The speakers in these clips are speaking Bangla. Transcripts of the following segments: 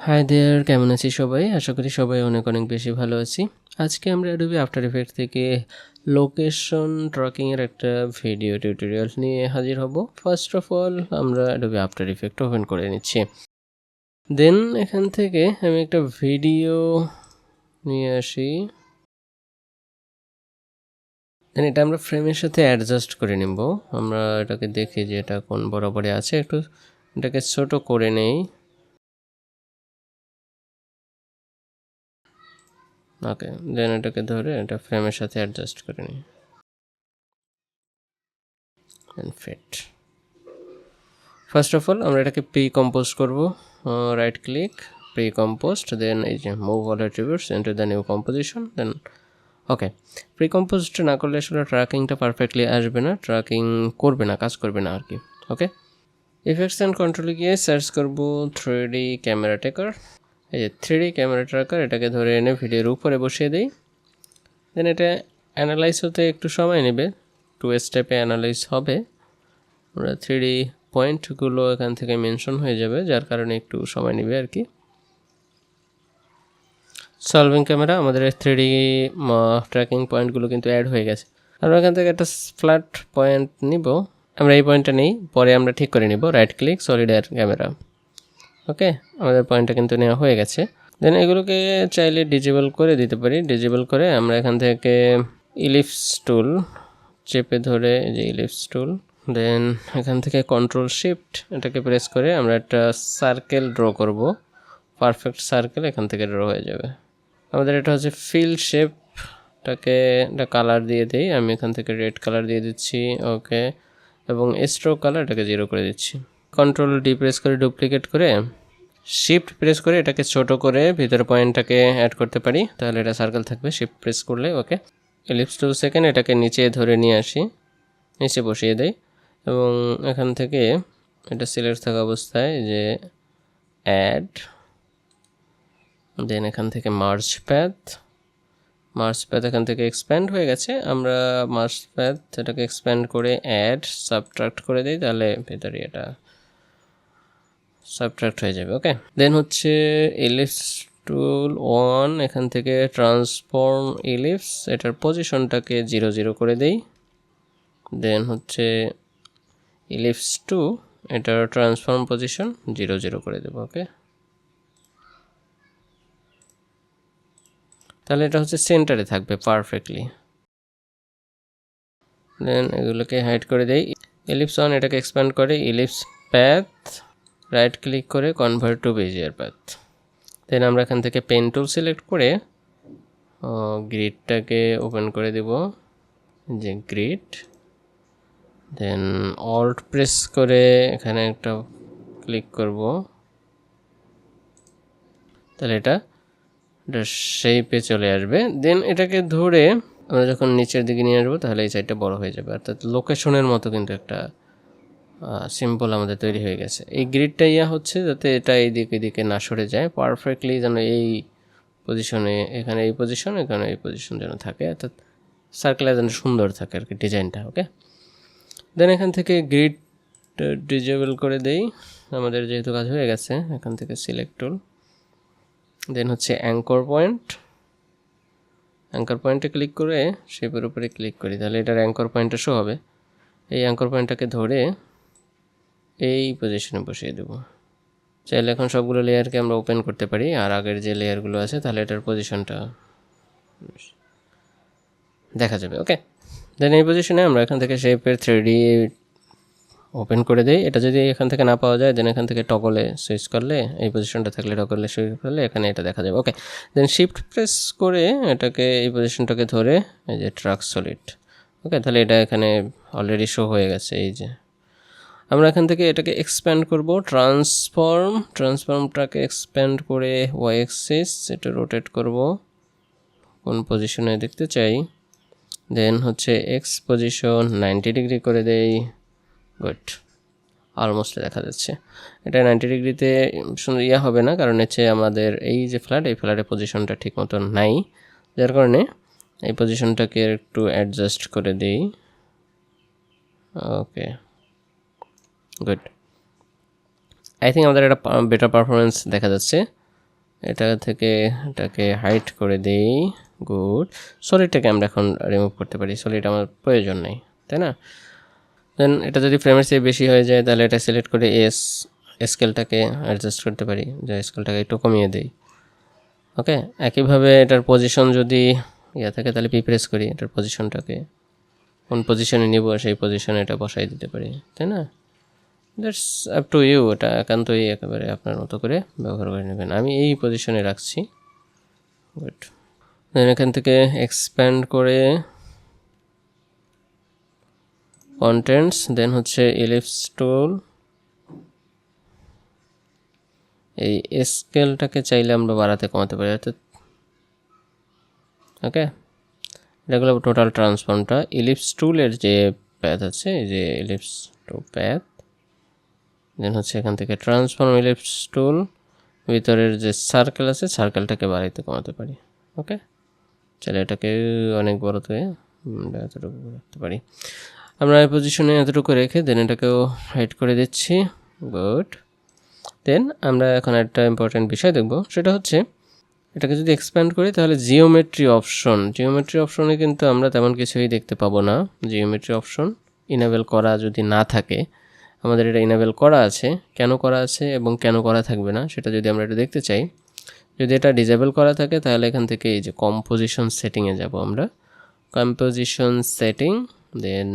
হাই দেয়ার, কেমন আছি সবাই? আশা করি সবাই অনেক অনেক বেশি ভালো আছি। আজকে আমরা অ্যাডোবি আফটার ইফেক্ট থেকে লোকেশন ট্র্যাকিংয়ের একটা ভিডিও টিউটোরিয়াল নিয়ে হাজির হব। ফার্স্ট অফ অল আমরা অ্যাডোবি আফটার ইফেক্ট ওপেন করে নিচ্ছি। দেন এখান থেকে আমি একটা ভিডিও নিয়ে আসি। দেন এটা আমরা ফ্রেমের সাথে অ্যাডজাস্ট করে নেব। আমরা এটাকে দেখি যে এটা কোন বরাবরে আছে, একটু এটাকে ছোট করে নেই। ওকে, দেন এটাকে ধরে এটা ফ্রেমের সাথে অ্যাডজাস্ট করে নিই and fit. First of all আমরা এটাকে প্রি কম্পোজ করব। Right click, pre composed, then এই যে move all attributes into the new composition. Then okay, pre composed না করলে আসলে ট্র্যাকিংটা পারফেক্টলি আসবে না, ট্র্যাকিং করবে না, কাজ করবে না আর কি। ওকে, ইফেক্টস অ্যান্ড কন্ট্রোলে গিয়ে সার্চ করব 3D ক্যামেরা ট্র্যাকার। এই যে 3D ক্যামেরা ট্র্যাকার, এটাকে ধরে এনে ভিডিওর উপরে বসিয়ে দিই। দেন এটা অ্যানালাইজ হতে একটু সময় নেবে, 2 স্টেপে অ্যানালাইজ হবে। আমরা 3D পয়েন্টগুলো এখান থেকে মেনশন হয়ে যাবে, যার কারণে একটু সময় নেবে আর কি। সলভিং ক্যামেরা, আমাদের 3D ট্র্যাকিং পয়েন্টগুলো কিন্তু অ্যাড হয়ে গেছে। আমরা এখান থেকে একটা ফ্ল্যাট পয়েন্ট নিব, আমরা এই পয়েন্টটা নেই, পরে আমরা ঠিক করে নিব। Right click, solid air camera. Okay, আমাদের পয়েন্টটা কিন্তু নেওয়া হয়ে গেছে। দেন এগুলোকে চাইলে ডিজেবল করে দিতে পারি। ডিজেবল করে আমরা এখান থেকে ইলিপস টুল চেপে ধরে, যে ইলিপস টুল, দেন এখান থেকে কন্ট্রোল শিফট এটাকে প্রেস করে আমরা একটা সার্কেল ড্র করব। পারফেক্ট সার্কেল এখান থেকে ড্র হয়ে যাবে। আমাদের এটা হচ্ছে ফিল শেপটাকে একটা কালার দিয়ে দিই। আমি এখান থেকে রেড কালার দিয়ে দিচ্ছি। ওকে, এবং স্ট্রোক কালার এটাকে 0 করে দিচ্ছি। কন্ট্রোল ডি প্রেস করে ডুপ্লিকেট করে শিফট প্রেস করে এটাকে ছোট করে ভিতরে পয়েন্টটাকে অ্যাড করতে পারি, তাহলে এটা সার্কেল থাকবে শিফট প্রেস করলে। ওকে, এলিপস 2 সেকেন্ড এটাকে নিচে ধরে নিয়ে আসি, নিচে বসিয়ে দেই এবং এখান থেকে এটা সিলেক্ট থাকা অবস্থায় যে অ্যাড, দেন এখান থেকে মার্জ প্যাথ এখান থেকে এক্সপ্যান্ড হয়ে গেছে। আমরা মার্জ প্যাথ এটাকে এক্সপ্যান্ড করে অ্যাড সাবট্রাক্ট করে দিই, তাহলে ভেতরে এটা সাবট্রাক্ট হয়ে যাবে। ওকে, দেন হচ্ছে ইলিপস টুল 1, এখান থেকে ট্রান্সফর্ম ইলিপস, এটার পজিশনটাকে 0 0 করে দেই। দেন হচ্ছে ইলিপস 2, এটার ট্রান্সফর্ম পজিশন 0 0 করে দেবো। ওকে, তাহলে এটা হচ্ছে সেন্টারে থাকবে পারফেক্টলি। দেন এগুলোকে হাইড করে দেই। ইলিপস 1 এটাকে এক্সপ্যান্ড করে ইলিপস প্যাথ, রাইট ক্লিক করে কনভার্ট টু বেজিয়ার প্যাথ। দেন আমরা এখান থেকে পেন টুল সিলেক্ট করে গ্রিডটাকে ওপেন করে দেব, যে গ্রিড। দেন অল্ট প্রেস করে এখানে একটা ক্লিক করব, তাহলে এটা শেপে চলে আসবে। দেন এটাকে ধরে আমরা যখন নিচের দিকে নিয়ে আসবো, তাহলে এই সাইডটা বড় হয়ে যাবে, অর্থাৎ লোকেশনের মতো কিন্তু একটা সিম্বল আমাদের তৈরি হয়ে গেছে। এই গ্রিডটা হচ্ছে যাতে এটা এইদিকে এদিকে না সরে যায়, পারফেক্টলি যেন এই পজিশনে, এখানে এই পজিশন, এখানে এই পজিশন যেন থাকে, অর্থাৎ সার্কেলে যেন সুন্দর থাকে আর কি ডিজাইনটা। ওকে, দেন এখান থেকে গ্রিড ডিজেবল করে দেই, আমাদের যেহেতু কাজ হয়ে গেছে। এখান থেকে সিলেক্ট টুল, দেন হচ্ছে অ্যাঙ্কর পয়েন্টে ক্লিক করে শেপের উপরে ক্লিক করি, তাহলে এটার অ্যাঙ্কর পয়েন্টটা শো হবে। এই অ্যাঙ্কর পয়েন্টটাকে ধরে এই পজিশনে বসিয়ে দেবো। চাইলে এখন সবগুলো লেয়ারকে আমরা ওপেন করতে পারি, আর আগের যে লেয়ারগুলো আছে তাহলে এটার পজিশনটা দেখা যাবে। ওকে, দেন এই পজিশনে আমরা এখান থেকে শেপের 3D ওপেন করে দিই। এটা যদি এখান থেকে না পাওয়া যায়, দেন এখান থেকে টগলে সুইচ করলে, এই পজিশনটা থাকলে টগলে সুইচ করলে এখানে এটা দেখা যাবে। ওকে, দেন শিফট প্রেস করে এটাকে এই পজিশনটাকে ধরে এই যে ট্রাক সলিড। ওকে, তাহলে এটা এখানে অলরেডি শো হয়ে গেছে। এই যে আমরা এখান থেকে এটাকে এক্সপ্যান্ড করব, ট্রান্সফর্মটাকে এক্সপ্যান্ড করে ওয়াই অ্যাক্সিস এটা রোটেট করব কোন পজিশনে দেখতে চাই। দেন হচ্ছে এক্স পজিশন 90 ডিগ্রি করে দেই। গুড, অলমোস্ট দেখা যাচ্ছে। এটা 90 ডিগ্রিতে সুন্দর হবে না, কারণ হচ্ছে আমাদের এই যে এই ফ্ল্যাটের পজিশনটা ঠিক মতো নাই, যার কারণে এই পজিশনটাকে একটু অ্যাডজাস্ট করে দিই। ওকে, গুড, আই থিঙ্ক আমাদের একটা বেটার পারফরমেন্স দেখা যাচ্ছে। এটা থেকে এটাকে হাইড করে দেই। গুড। সলিডটাকে আমরা এখন রিমুভ করতে পারি, সলিড আমার প্রয়োজন নেই, তাই না? দেন এটা যদি ফ্রেমের চেয়ে বেশি হয়ে যায় তাহলে এটা সিলেক্ট করে স্কেলটাকে অ্যাডজাস্ট করতে পারি, যে স্কেলটাকে একটু কমিয়ে দেই। ওকে, একইভাবে এটার পজিশন যদি থাকে তাহলে প্রেস করি, এটার পজিশনটাকে কোন পজিশনে নিব সেই পজিশনে এটা বসাই দিতে পারি, তাই না? দ্যাটস আপ টু ইউ, এটা একান্তই একেবারে আপনার মতো করে ব্যবহার করে নেবেন। আমি এই পজিশনে রাখছি। গুড। দেন এখান থেকে এক্সপ্যান্ড করে কন্টেন্টস, দেন হচ্ছে ইলিপস টুল। এই স্কেলটাকে চাইলে আমরা বাড়াতে কমাতে পারি, অর্থাৎ ওকে, এটা হলো টোটাল ট্রান্সফর্মটা। ইলিপস টুলের যে প্যাথ আছে, এই যে ইলিপস টু প্যাথ, দেন হচ্ছে এখান থেকে ট্রান্সফর্ম ইলিপস টুল, ভিতরের যে সার্কেল আছে সার্কেলটাকে বাড়াইতে কমাতে পারি। ওকে, চাইলে এটাকে অনেক বড়তে এতটুকু রাখতে পারি। আমরা এই পজিশনে এতটুকু রেখে দেন এটাকেও হাইড করে দিচ্ছি। গুড। দেন আমরা এখন একটা ইম্পর্টেন্ট বিষয় দেখব, সেটা হচ্ছে এটাকে যদি এক্সপ্যান্ড করি তাহলে জিওমেট্রি অপশনে কিন্তু আমরা তেমন কিছুই দেখতে পাবো না। জিওমেট্রি অপশন ইনেবল করা যদি না থাকে, আমাদের এটা ইনেবল করা আছে, কেন করা আছে এবং কেন করা থাকবে না সেটা যদি আমরা একটু দেখতে চাই। যদি এটা ডিসেবল করা থাকে তাহলে এখান থেকে এই যে কম্পোজিশন সেটিংয়ে যাব আমরা। কম্পোজিশন সেটিং, দেন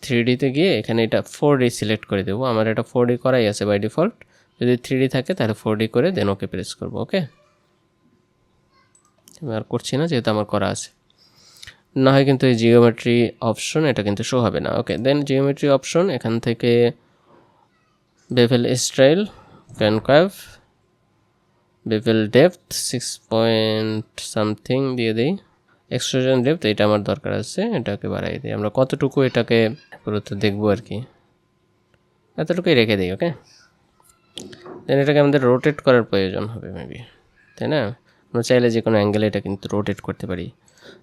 3Dতে গিয়ে এখানে এটা 4D সিলেক্ট করে দেবো। আমার এটা 4D করাই আছে বাই ডিফল্ট। যদি 3D থাকে তাহলে 4D করে দেন ওকে প্রেস করব। ওকে, আমি আর করছি না যেহেতু আমার করা আছে, না হয় কিন্তু এই জিওমেট্রি অপশন এটা কিন্তু শো হবে না। ওকে, দেন জিওমেট্রি অপশন এখান থেকে bevel style, concave, bevel depth 6 point something দিয়ে দিই। এক্সট্রুশন ডেপথ এটা আমার দরকার আছে, এটাকে বাড়াই দিই। আমরা কতটুকু এটাকে পুরোটা দেখবো আর কি, এতটুকুই রেখে দিই। ওকে, দেন এটাকে আমাদের রোটেট করার প্রয়োজন হবে মেবি, তাই না? আমরা চাইলে যে কোনো অ্যাঙ্গেলে এটা কিন্তু রোটেট করতে পারি।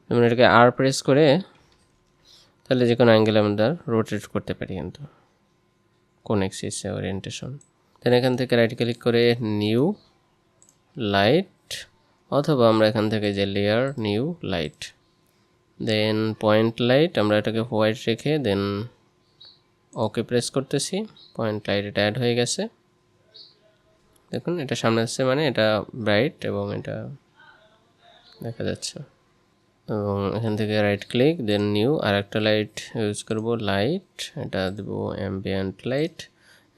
যেমন এটাকে আর প্রেস করে তাহলে যে কোনো অ্যাঙ্গেলে আমরা রোটেট করতে পারি কিন্তু, কোন এক্সিসে ওরিয়েন্টেশন। দেন এখান থেকে রাইট ক্লিক করে নিউ লাইট, অথবা আমরা এখান থেকে যে লেয়ার নিউ লাইট, দেন পয়েন্ট লাইট, আমরা এটাকে হোয়াইট রেখে দেন ওকে প্রেস করতেছি। পয়েন্ট লাইট এটা অ্যাড হয়ে গেছে, দেখুন এটা সামনে আসছে, মানে এটা ব্রাইট এবং এটা দেখা যাচ্ছে। এবং এখান থেকে রাইট ক্লিক দেন নিউ আর একটা লাইট ইউজ করব, লাইট, এটা দেবো অ্যাম্বিয়েন্ট লাইট,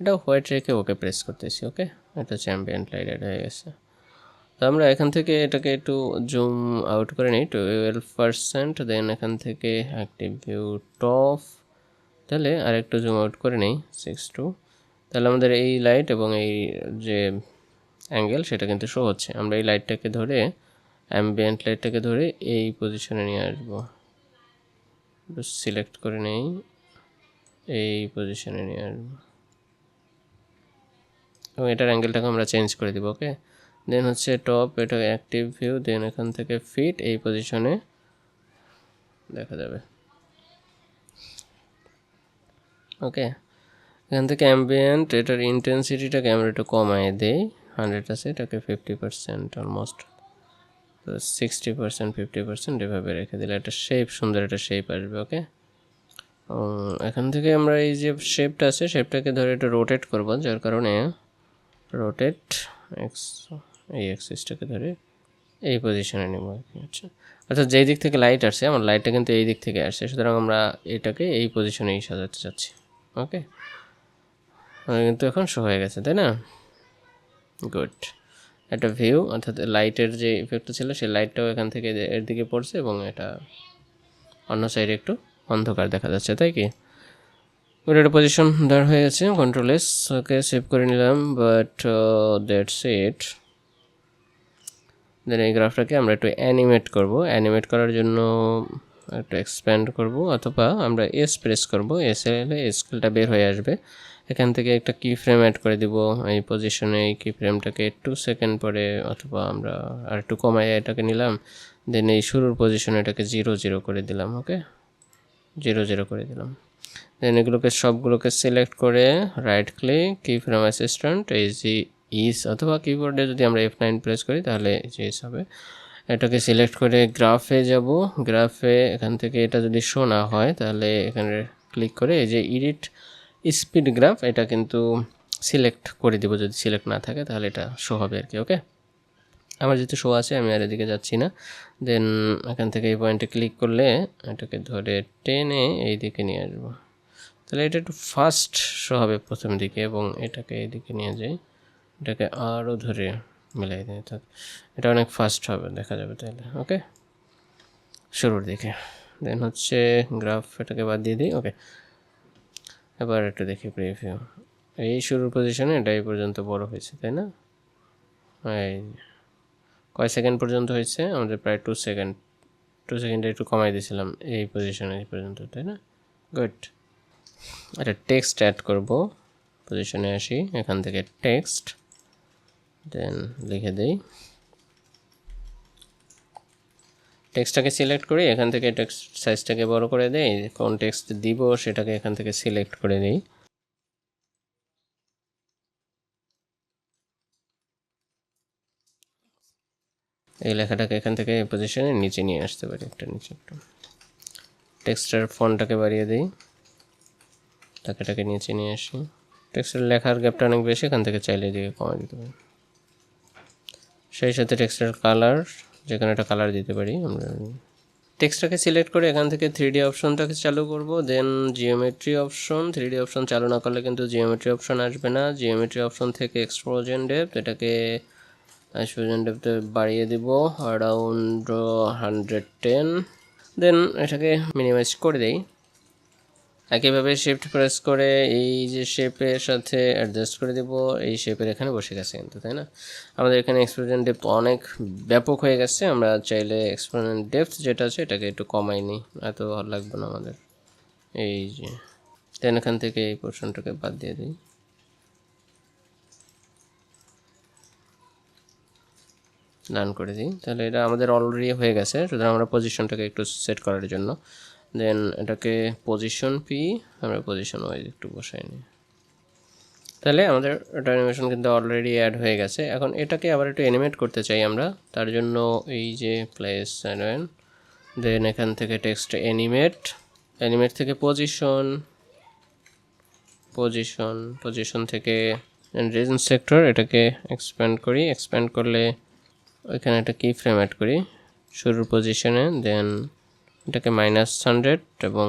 এটা হোয়াইট রেখে ওকে প্রেস করতেছি। ওকে, এটা হচ্ছে অ্যাম্বিয়েন্ট লাইট অ্যাড হয়ে গেছে। তো আমরা এখান থেকে এটাকে একটু জুম আউট করে নিই 12%, দেন এখান থেকে অ্যাক্টিভ ভিউ টপ, তাহলে আর একটু জুম আউট করে নিই 6:2, তাহলে আমাদের এই লাইট এবং এই যে অ্যাঙ্গেল সেটা কিন্তু শো হচ্ছে। আমরা এই লাইটটাকে ধরে অ্যাম্বিয়েন্ট লাইটটাকে ধরে এই পজিশনে নিয়ে আসবো, সিলেক্ট করে নেই, এই পজিশনে নিয়ে আসবো এবং এটার অ্যাঙ্গেলটাকে আমরা চেঞ্জ করে দিব। ওকে, দেন হচ্ছে টপ, এটা অ্যাক্টিভ ভিউ, দেন এখান থেকে ফিট, এই পজিশনে দেখা যাবে। ওকে, এখান থেকে অ্যাম্বিয়েন্ট এটার ইন্টেন্সিটিটাকে আমরা একটু কমায় দেই, 100 আছে, এটাকে 50% অলমোস্ট, 60%, 50% এভাবে রেখে দিলে একটা শেপ, সুন্দর একটা শেপ আসবে। ওকে, এখান থেকে আমরা এই যে শেপটা আছে শেপটাকে ধরে একটু রোটেট করব, যার কারণে রোটেট এক্স, এই এক্সিসটাকে ধরে এই পজিশনে নেব আর কি। আচ্ছা, অর্থাৎ যেই দিক থেকে লাইট আসছে আমার লাইটটা কিন্তু এই দিক থেকে আসছে, সুতরাং আমরা এটাকে এই পজিশনেই সাজাতে চাচ্ছি। ওকে, কিন্তু এখন শো হয়ে গেছে, তাই না? গুড। একটা ভিউ, অর্থাৎ লাইটের যে ইফেক্টটা ছিল সেই লাইটটাও এখান থেকে এর দিকে পড়ছে এবং এটা অন্য সাইডে একটু অন্ধকার দেখা যাচ্ছে, তাই কি? ওটা একটা পজিশন দেওয়া হয়ে গেছে, কন্ট্রোল এস, ওকে সেভ করে নিলাম। But that's it. দেন এই গ্রাফটাকে আমরা একটু অ্যানিমেট করব। অ্যানিমেট করার জন্য একটু এক্সপ্যান্ড করব, অথবা আমরা এস প্রেস করব, এস এলে স্কেলটা বের হয়ে আসবে। এখান থেকে একটা কি ফ্রেম অ্যাড করে দিব এই পজিশনে, এই কি ফ্রেমটাকে 2 সেকেন্ড পরে, অথবা আমরা আর একটু কমাই এটাকে নিলাম, দেন এই শুরুর পজিশনে এটাকে 0 করে দিলাম। ওকে, 0 করে দিলাম। দেন এগুলোকে সবগুলোকে সিলেক্ট করে রাইট ক্লিক, কি ফ্রেম অ্যাসিস্ট্যান্ট, এই যে ইস, অথবা কিবোর্ডে যদি আমরা F9 প্রেস করি তাহলে ইস হবে। এটাকে সিলেক্ট করে গ্রাফে যাব, গ্রাফে এখান থেকে এটা যদি শো না হয় তাহলে এখানে ক্লিক করে এই যে এডিট স্পিড গ্রাফ, এটা কিন্তু সিলেক্ট করে দিব, যদি সিলেক্ট না থাকে তাহলে এটা শো হবে আর কি। ওকে, আমার যেহেতু শো আছে আমি আর এদিকে যাচ্ছি না। দেন এখান থেকে এই পয়েন্টে ক্লিক করলে এটাকে ধরে টেনে এই দিকে নিয়ে আসবো, তাহলে এটা একটু ফাস্ট শো হবে প্রথম দিকে, এবং এটাকে এইদিকে নিয়ে যাই, এটাকে আরও ধরে মিলাই দিই, এটা অনেক ফাস্ট হবে, দেখা যাবে তাহলে। ওকে, শুরুর দিকে। দেন হচ্ছে গ্রাফ, এটাকে বাদ দিয়ে দিই। ওকে, এবার একটু দেখি প্রিভিউ। এই শুরুর পজিশনে এটা এই পর্যন্ত বড় হয়েছে, তাই না? এই কয় সেকেন্ড পর্যন্ত হয়েছে আমাদের? প্রায় 2 সেকেন্ড। 2 সেকেন্ডে একটু কমাই দিয়েছিলাম এই পজিশনে এই পর্যন্ত, তাই না? গুড। একটা টেক্সট অ্যাড করব, পজিশনে আসি, এখান থেকে টেক্সট, দেন লিখে দিই। টেক্সটটাকে সিলেক্ট করি, এখান থেকে টেক্সট সাইজটাকে বড় করে দেই, কোন টেক্সট দিব সেটাকে এখান থেকে সিলেক্ট করে দিই। এই লেখাটাকে এখান থেকে এই পজিশনে নিচে নিয়ে আসতে পারি, একটা নিচে একটু। টেক্সটের ফন্টটাকে বাড়িয়ে দিই, লেখাটাকে নিচে নিয়ে আসি। টেক্সটের লেখার গ্যাপটা অনেক বেশি, এখান থেকে চাইলে দিয়ে কমাই দিতে পারি। সেই সাথে টেক্সটের কালার, যেখানে একটা কালার দিতে পারি আমরা। টেক্সটটাকে সিলেক্ট করে এখান থেকে 3D অপশনটাকে চালু করব, দেন জিওমেট্রি অপশন। 3D অপশন চালু না করলে কিন্তু জিওমেট্রি অপশন আসবে না। জিওমেট্রি অপশন থেকে এক্সপ্লোজন ডেপথ, এটাকে এক্সপ্লোজন ডেপথে বাড়িয়ে দিব অ্যারাউন্ড 110। দেন এটাকে মিনিমাইজ করে দেই। একইভাবে শিফট প্রেস করে এই যে শেপের সাথে অ্যাডজাস্ট করে দেব, এই শেপের এখানে বসে গেছে কিন্তু, তাই না? আমাদের এখানে এক্সপ্লোজন ডেপথ অনেক ব্যাপক হয়ে গেছে, আমরা চাইলে এক্সপ্লোজন ডেপথ যেটা আছে এটাকে একটু কমাই নিই, এত ভালো লাগবে না আমাদের। এই যে দেন এখান থেকে এই পোর্শনটাকে বাদ দিয়ে দিই। ডান করে দিই, তাহলে এটা আমাদের অলরেডি হয়ে গেছে। সুতরাং আমরা পজিশনটাকে একটু সেট করার জন্য দেন এটাকে পজিশন পি, আমরা পজিশন ওয়াইজ একটু বসাই নিই, তাহলে আমাদের এটা অ্যানিমেশন কিন্তু অলরেডি অ্যাড হয়ে গেছে। এখন এটাকে আবার একটু অ্যানিমেট করতে চাই আমরা, তার জন্য এই যে প্লেস অ্যান্ড দেন এখান থেকে টেক্সট অ্যানিমেট, অ্যানিমেট থেকে পজিশন, পজিশন পজিশন থেকে রিজন সেক্টর, এটাকে এক্সপ্যান্ড করি। এক্সপ্যান্ড করলে ওইখানে একটা কি ফ্রেম অ্যাড করি শুরুর পজিশনে, দেন এটাকে -100 এবং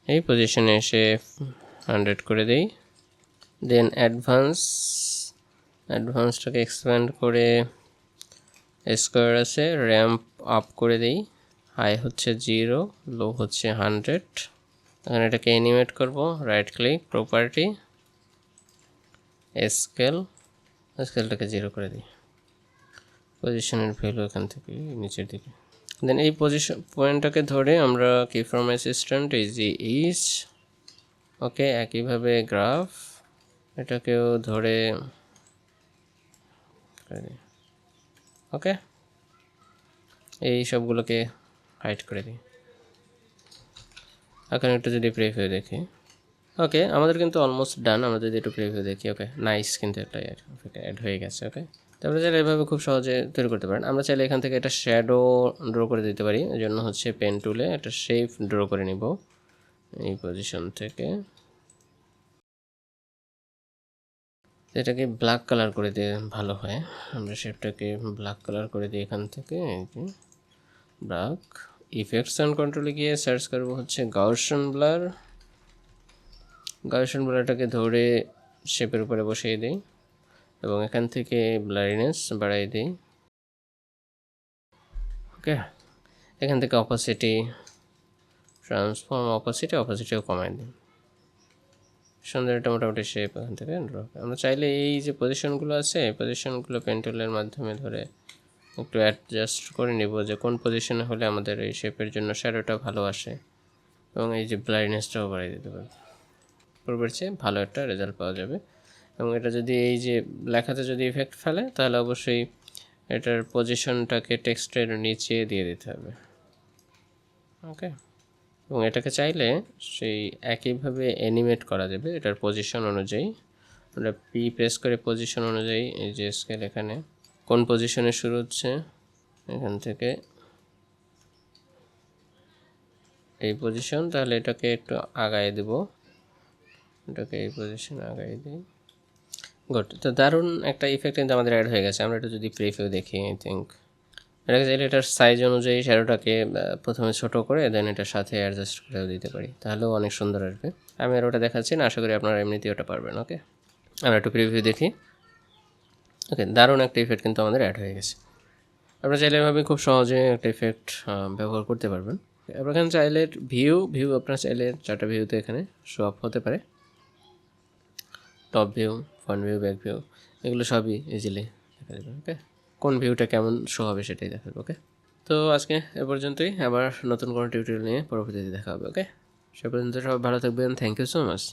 এই পজিশনে এসে 100 করে দেই। দেন অ্যাডভান্সটাকে এক্সপ্যান্ড করে স্কোয়ার আছে, র্যাম্প আপ করে দেই। হাই হচ্ছে 0, লো হচ্ছে 100। এখন এটাকে অ্যানিমেট করব, রাইট ক্লিক, প্রপার্টি, স্কেল, স্কেলটাকে 0 করে দিই। পজিশনের ভ্যালু এখান থেকে নিচের দিকে। দেন এই পজিশন পয়েন্টটাকে ধরে আমরা কি ফ্রম অ্যাসিস্ট্যান্ট এই যে ইজ, ওকে, একইভাবে গ্রাফ, এটাকেও ধরে ওকে, এই সবগুলোকে হাইড করে দিই। এখন একটু যদি প্রিভিউ দেখি, ওকে, আমাদের কিন্তু অলমোস্ট ডান। আমরা যদি একটু প্রিভিউ দেখি, ওকে, নাইস, কিন্তু একটা অ্যাড হয়ে গেছে। ওকে, তারপরে চাইলে এভাবে খুব সহজে তৈরি করতে পারেন। আমরা চাইলে এখান থেকে একটা শ্যাডো ড্র করে দিতে পারি, এই জন্য হচ্ছে পেন টুলে একটা শেপ ড্র করে নিব এই পজিশন থেকে, এটাকে ব্ল্যাক কালার করে দিয়ে ভালো হয়। আমরা শেপটাকে ব্ল্যাক কালার করে দিই এখান থেকে, এই যে ব্ল্যাক। ইফেক্টস অ্যান্ড কন্ট্রোলে গিয়ে সার্চ করবো হচ্ছে গাউসিয়ান ব্লার। গাউসিয়ান ব্লারটাকে ধরে শেপের উপরে বসিয়ে দিই এবং এখান থেকে ব্লারিনেস বাড়াই দিই। ওকে, এখান থেকে অপাসিটি, ট্রান্সফর্ম অপাসিটিও কমাই দিই। সুন্দর একটা মোটামুটি শেপ এখান থেকে ড্র। আমরা চাইলে এই যে পজিশনগুলো আছে, এই পজিশনগুলো পেন টুলের মাধ্যমে ধরে একটু অ্যাডজাস্ট করে নিব, যে কোন পজিশনে হলে আমাদের এই শেপের জন্য শ্যাডোটা ভালো আসে, এবং এই যে ব্লাইন্ডনেসটাও বাড়িয়ে দিতে পারবো। পূর্বের চেয়ে ভালো একটা রেজাল্ট পাওয়া যাবে। এবং এটা যদি এই যে লেখাতে যদি ইফেক্ট ফেলে তাহলে অবশ্যই এটার পজিশনটাকে টেক্সটের নিচে দিয়ে দিতে হবে। ওকে, এবং এটাকে চাইলে সেই একইভাবে অ্যানিমেট করা যাবে এটার পজিশন অনুযায়ী। আমরা পি প্রেস করে পজিশন অনুযায়ী এই যে স্কেল এখানে কোন পজিশনে শুরু হচ্ছে এখান থেকে এই পজিশন, তাহলে এটাকে একটু আগায় দেব, এটাকে এই পজিশনে আগায় দিই। গুড। তো দারুণ একটা ইফেক্ট কিন্তু আমাদের অ্যাড হয়ে গেছে। আমরা একটু যদি প্রিভিউ দেখি, আই থিঙ্ক এটাকে চাইলে এটার সাইজ অনুযায়ী শ্যাডোটাকে প্রথমে ছোট করে দেন এটার সাথে অ্যাডজাস্ট করেও দিতে পারি, তাহলেও অনেক সুন্দর আসবে। আমি আর ওটা দেখাচ্ছি না, আশা করি আপনারা এমনিতেই ওটা পারবেন। ওকে, আমরা একটু প্রিভিউ দেখি। ওকে, দারুণ একটা ইফেক্ট কিন্তু আমাদের অ্যাড হয়ে গেছে। আপনারা চাইলে এভাবে খুব সহজে একটা ইফেক্ট ব্যবহার করতে পারবেন। আপনার এখানে চাইলে ভিউ আপনার চাইলে 4টা ভিউতে এখানে শো আপ হতে পারে, top view, front view, back view, এগুলো সবই ইজিলি দেখা যাবে। ওকে, কোন ভিউটা কেমন শো হবে সেটাই দেখাবে। ওকে, তো আজকে এ পর্যন্তই, আবার নতুন কোনো টিউটোরিয়াল নিয়ে পরবর্তীতে দেখা হবে। ওকে, সে পর্যন্ত সবাই ভালো থাকবেন। Thank you so much.